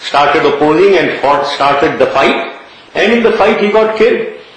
started opposing and started the fight, and in the fight he got killed.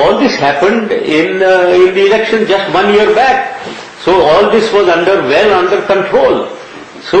All this happened in the election just 1 year back. So all this was well under control. So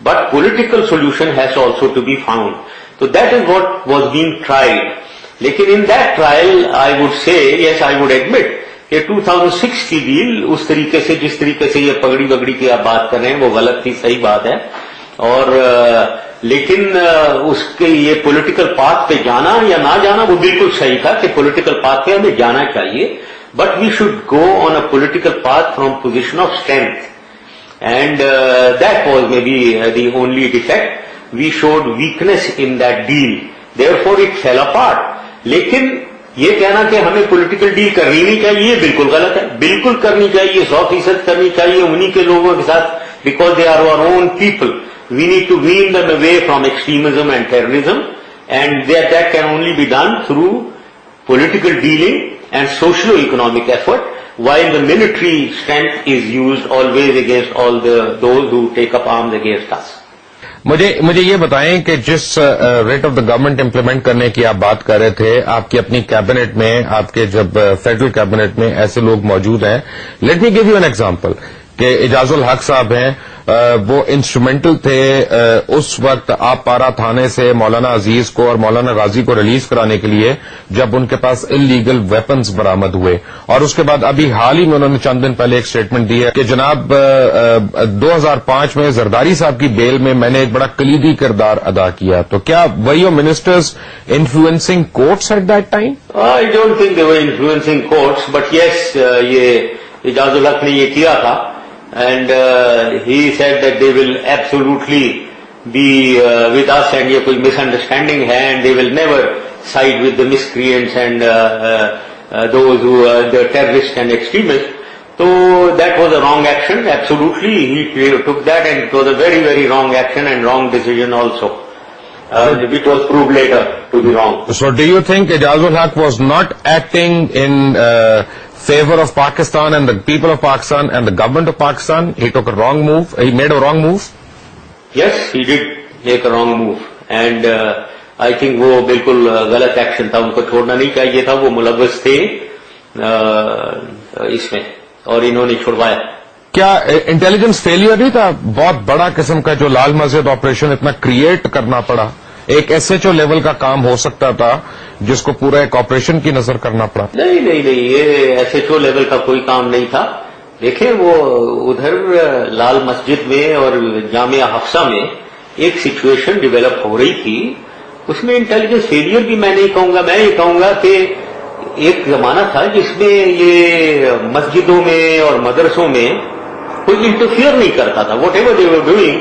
but political solution has also to be found. So that is what was being tried. Lekin in that trial, I would say, yes, I would admit, کہ 2006 کی deal اس طریقے سے جس طریقے سے یہ پگڑی وگڑی کی آپ بات کر رہے ہیں وہ غلط تھی، صحیح بات ہے. اور لیکن اس کے یہ پولیٹیکل پاتھ پہ جانا یا نہ جانا وہ بالکل صحیح تھا کہ پولیٹیکل پاتھ پہ ہمیں جانا چاہیے، but we should go on a political path from position of strength. And that was maybe the only defect. We should weakness in that deal, therefore it fell apart. لیکن یہ کہنا کہ ہمیں political deal کرنی نہیں چاہیے یہ بالکل غلط ہے. بالکل کرنی چاہیے، 100% کرنی چاہیے انہی کے لوگوں کے ساتھ، because they are our own people. We need to wean them away from extremism and terrorism, and that can only be done through political dealing and socio-economic effort, while the military strength is used always against all those who take up arms against us. مجھے یہ بتائیں کہ جس rate of the government implement کرنے کی آپ بات کر رہے تھے، آپ کی اپنی کیبنٹ میں، آپ کے جب فیڈرل کیبنٹ میں ایسے لوگ موجود ہیں. Let me give you an example کہ اعجاز الحق صاحب ہیں، وہ انسٹرومینٹل تھے اس وقت آپ پارا تھانے سے مولانا عزیز کو اور مولانا غازی کو ریلیز کرانے کے لیے جب ان کے پاس انلیگل ویپنز برآمد ہوئے. اور اس کے بعد ابھی حال ہی میں انہوں نے چند دن پہلے ایک اسٹیٹمنٹ دی ہے کہ جناب 2005 میں زرداری صاحب کی بیل میں میں نے ایک بڑا کلیدی کردار ادا کیا. تو کیا we your ministers influencing courts at that time? I don't think they were influencing courts, but yes یہ اعجاز الحق نے یہ کیا تھا. And he said that they will absolutely be with us, and یہ کوئی misunderstanding ہے, and they will never side with the miscreants and those who are the terrorists and extremists. So that was a wrong action. Absolutely, he took that, and it was a very, very wrong action and wrong decision also, which was proved later to be wrong. So do you think Ejaaz ul Haq was not acting in favor of Pakistan and the people of Pakistan and the government of Pakistan? He took a wrong move. He made a wrong move. Yes, he did make a wrong move, and I think وہ بالکل غلط action تھا. ان کو چھوڑنا نہیں چاہیے تھا. وہ ملوث تھے اس میں اور انہوں نے چھڑوایا. کیا انٹیلیجنس فیلئر نہیں تھا بہت بڑا قسم کا جو لال مسجد آپریشن اتنا کریٹ کرنا پڑا؟ ایک ایس ایچ او لیول کا کام ہو سکتا تھا جس کو پورا ایک آپریشن کی نظر کرنا پڑا. نہیں، یہ ایس ایچ او لیول کا کوئی کام نہیں تھا. دیکھیں وہ ادھر لال مسجد میں اور جامعہ حفصہ میں ایک سچویشن ڈیولپ ہو رہی تھی. اس میں انٹیلیجنس فیلئر بھی میں نہیں کہوں گا. میں یہ کہوں گا کہ ایک زمانہ تھا جس میں یہ مسجدوں میں اور مدرسوں میں کوئی انٹرفیئر نہیں کرتا تھا. What ever they were doing,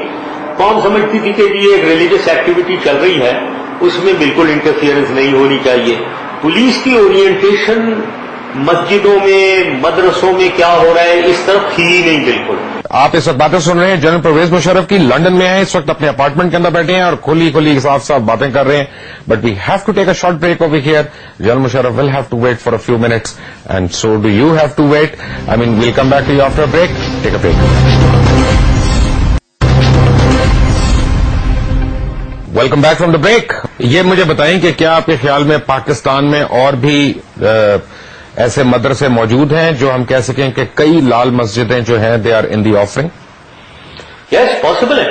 قوم سمجھتی تھی کہ یہ ایک ریلیجس ایکٹیویٹی چل رہی ہے، اس میں بالکل انٹرفیئرنس نہیں ہونی چاہیے. پولیس کی اورینٹیشن مسجدوں میں مدرسوں میں کیا ہو رہا ہے اس طرف تھی ہی نہیں بالکل. آپ اس وقت باتیں سن رہے ہیں جنرل پرویز مشرف کی، لنڈن میں ہیں اس وقت، اپنے اپارٹمنٹ کے اندر بیٹھے ہیں اور کھلی صاف باتیں کر رہے ہیں. But we have to take a short break over here. General Musharraf will have to wait for a few minutes and so do you have to wait. I mean will come back to you after a break. Take a break. Welcome back from the break. یہ مجھے بتائیں کہ کیا آپ کے خیال میں پاکستان میں اور بھی ایسے مدرسے موجود ہیں جو ہم کہہ سکیں کہ کئی لال مسجدیں جو ہیں they are in the offering? Yes, possible ہے،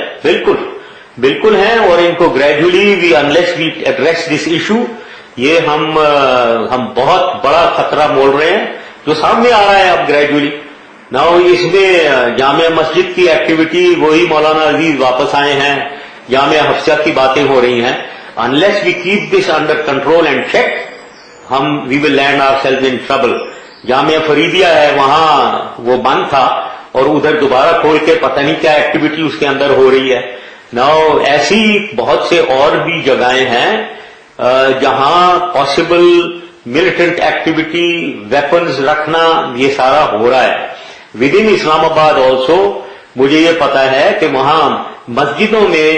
بالکل ہیں. اور ان کو gradually unless we address this issue, یہ ہم بہت بڑا خطرہ مول رہے ہیں جو سامنے آ رہا ہے اب گریجولی. ناؤ اس میں جامع مسجد کی ایکٹیویٹی، وہی مولانا عزیز واپس آئے ہیں، جامعہ حفصہ کی باتیں ہو رہی ہیں. Unless we keep this under control and check, we will land ourselves in trouble. Jamia Faridia ہے، وہاں وہ بند تھا اور ادھر دوبارہ کھول کے پتہ نہیں کیا ایکٹیویٹی اس کے اندر ہو رہی ہے. ناؤ ایسی بہت سے اور بھی جگہیں ہیں جہاں پاسبل ملیٹنٹ ایکٹیویٹی، ویپنز رکھنا، یہ سارا ہو رہا ہے. ود ان اسلام آباد آلسو مجھے یہ پتا ہے کہ وہاں مسجدوں میں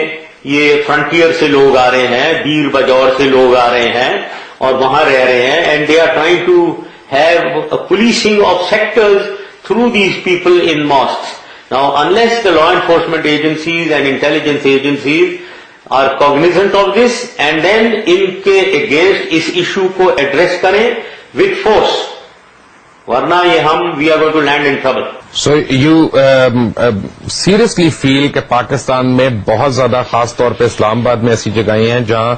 یہ فرنٹیئر سے لوگ آ رہے ہیں، بیر بجور سے لوگ آ رہے ہیں اور وہاں رہ رہے ہیں. And they are trying to have policing of sectors through these people in masks. Now unless the law enforcement agencies and intelligence agencies are cognizant of this and then ان کے اگینسٹ اس ایشو کو address کریں with force ورنہ یہ ہم we are going to land in trouble. So you seriously feel کہ پاکستان میں بہت زیادہ خاص طور پہ اسلام آباد میں ایسی جگہیں ہیں جہاں